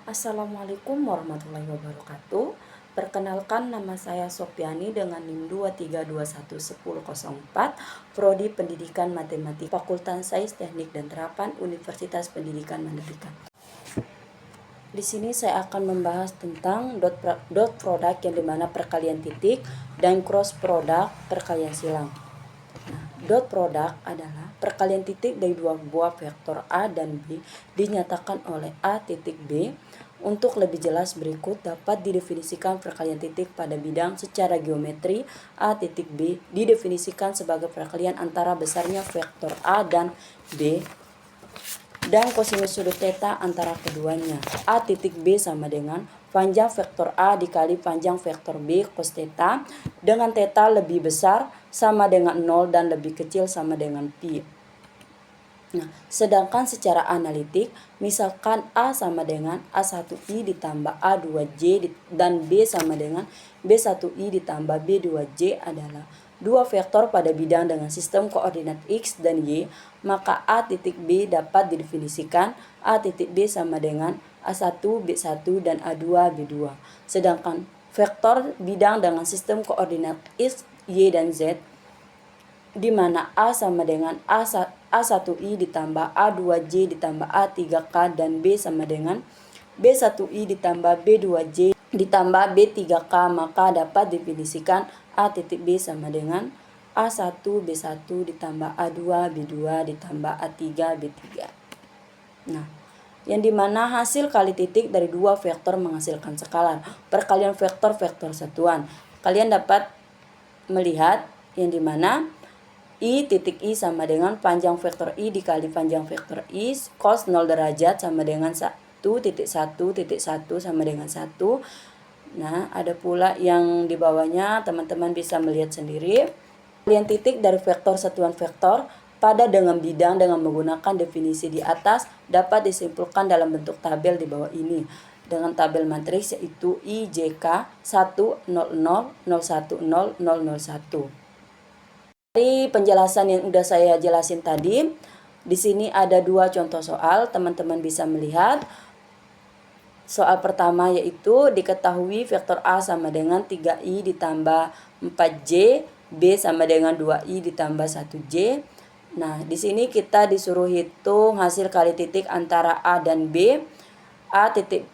Assalamualaikum warahmatullahi wabarakatuh. Perkenalkan, nama saya Sopiani dengan NIM 23211004, Prodi Pendidikan Matematika, Fakultas Sains Teknik dan Terapan, Universitas Pendidikan Mandalika. Di sini saya akan membahas tentang dot product, yang dimana perkalian titik, dan cross product perkalian silang. Dot product adalah perkalian titik dari dua buah vektor A dan B dinyatakan oleh A titik B. Untuk lebih jelas berikut dapat didefinisikan perkalian titik pada bidang secara geometri. A titik B didefinisikan sebagai perkalian antara besarnya vektor A dan B dan kosinus sudut theta antara keduanya. A titik B sama dengan panjang vektor A dikali panjang vektor B cos theta dengan theta lebih besar sama dengan 0 dan lebih kecil sama dengan pi. Nah, sedangkan secara analitik, misalkan A sama dengan A1I ditambah A2J dan B sama dengan B1I ditambah B2J adalah dua vektor pada bidang dengan sistem koordinat X dan Y, maka A titik B dapat didefinisikan A titik B sama dengan A1 B1 dan A2 B2. Sedangkan vektor bidang dengan sistem koordinat X, Y, dan Z, di mana A sama dengan A1I ditambah A2J ditambah A3K dan B sama dengan B1I ditambah B2J ditambah B3K, maka dapat definisikan A titik B sama dengan A1 B1 ditambah A2 B2 ditambah A3 B3. Nah, yang dimana hasil kali titik dari dua vektor menghasilkan skalar. Perkalian vektor satuan. Kalian dapat melihat yang dimana I titik I sama dengan panjang vektor I dikali panjang vektor I cos 0 derajat sama dengan 1,1,1 sama dengan 1. Nah, ada pula yang di bawahnya, teman-teman bisa melihat sendiri. Perkalian titik dari vektor satuan vektor pada dengan bidang dengan menggunakan definisi di atas dapat disimpulkan dalam bentuk tabel di bawah ini. Dengan tabel matriks yaitu IJK 1, 0, 0, 0, 1, 0, 0, 0, 1. Dari penjelasan yang udah saya jelasin tadi, di sini ada dua contoh soal, teman-teman bisa melihat. Soal pertama yaitu diketahui vektor A sama dengan 3i ditambah 4j, B sama dengan 2i ditambah 1j. Nah, di sini kita disuruh hitung hasil kali titik antara A dan B. A titik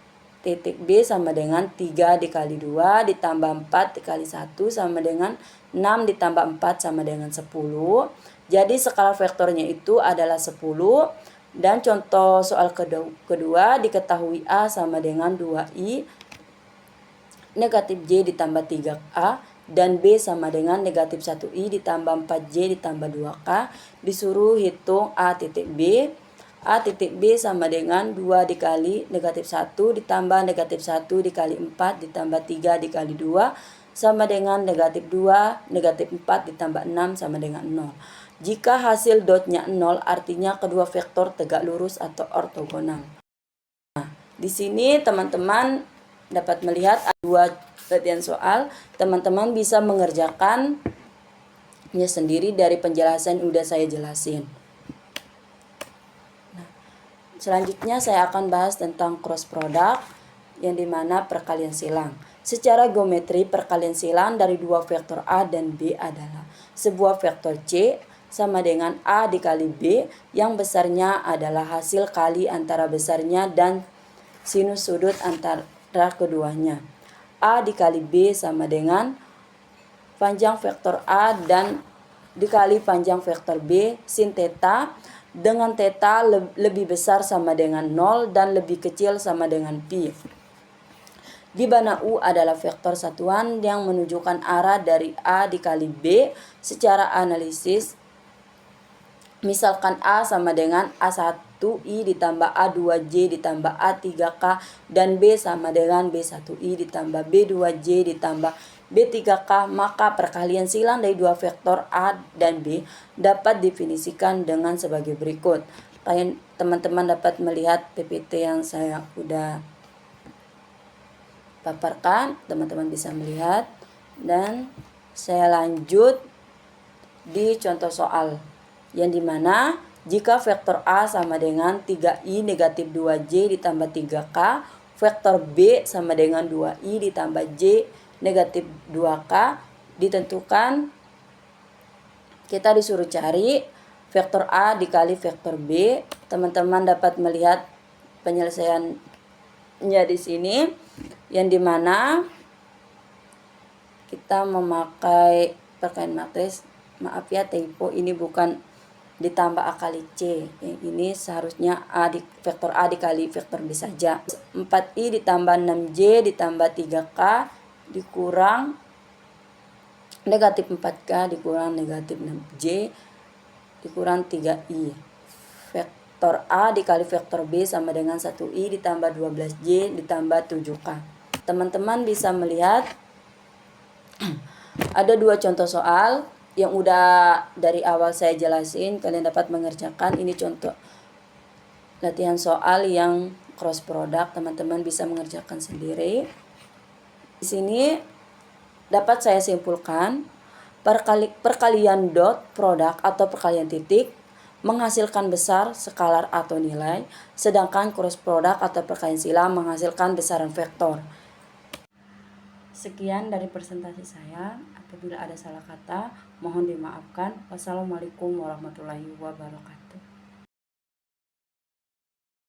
B sama dengan 3 dikali 2 ditambah 4 dikali 1 sama dengan 6 ditambah 4 sama dengan 10. Jadi skala vektornya itu adalah 10. Dan contoh soal kedua diketahui A sama dengan 2i negatif J ditambah 3A dan B sama dengan negatif 1i ditambah 4J ditambah 2K. Disuruh hitung A titik B. A titik B sama dengan 2 dikali negatif 1 ditambah negatif 1 dikali 4 ditambah 3 dikali 2 sama dengan negatif 2, negatif 4 ditambah 6 sama dengan 0. Jika hasil dotnya 0, artinya kedua vektor tegak lurus atau ortogonal. Nah, di sini teman-teman dapat melihat ada dua latihan soal. Teman-teman bisa mengerjakannya sendiri dari penjelasan yang udah saya jelasin. Selanjutnya saya akan bahas tentang cross product, yang dimana perkalian silang. Secara geometri, perkalian silang dari dua vektor A dan B adalah sebuah vektor C sama dengan A dikali B yang besarnya adalah hasil kali antara besarnya dan sinus sudut antara keduanya. A dikali B sama dengan panjang vektor A dan dikali panjang vektor B sin theta dengan theta lebih besar sama dengan 0 dan lebih kecil sama dengan pi. Di mana U adalah vektor satuan yang menunjukkan arah dari A dikali B. Secara analisis, misalkan A sama dengan A1I ditambah A2J ditambah A3K dan B sama dengan B1I ditambah B2J ditambah B3K, maka perkalian silang dari dua vektor A dan B dapat definisikan dengan sebagai berikut. Teman-teman dapat melihat PPT yang saya udah paparkan, teman-teman bisa melihat. Dan saya lanjut di contoh soal, yang dimana jika vektor A sama dengan 3i negatif 2j ditambah 3k, vektor B sama dengan 2I ditambah J negatif 2K. Ditentukan, kita disuruh cari vektor A dikali vektor B. Teman-teman dapat melihat penyelesaiannya di sini, yang dimana kita memakai perkalian matris. Maaf ya, typo, ini bukan ditambah A kali C. Ini seharusnya vektor A dikali vektor B saja. 4I ditambah 6J ditambah 3K dikurang negatif 4K dikurang negatif 6J dikurang 3I. Vektor A dikali vektor B sama dengan 1I ditambah 12J ditambah 7K. Teman-teman bisa melihat ada 2 contoh soal yang udah dari awal saya jelasin, kalian dapat mengerjakan. Ini contoh latihan soal yang cross product, teman-teman bisa mengerjakan sendiri. Di sini dapat saya simpulkan, perkalian dot produk atau perkalian titik menghasilkan besar, skalar atau nilai, sedangkan cross product atau perkalian silang menghasilkan besaran vektor. Sekian dari presentasi saya. Apabila ada salah kata, mohon dimaafkan. Wassalamualaikum warahmatullahi wabarakatuh.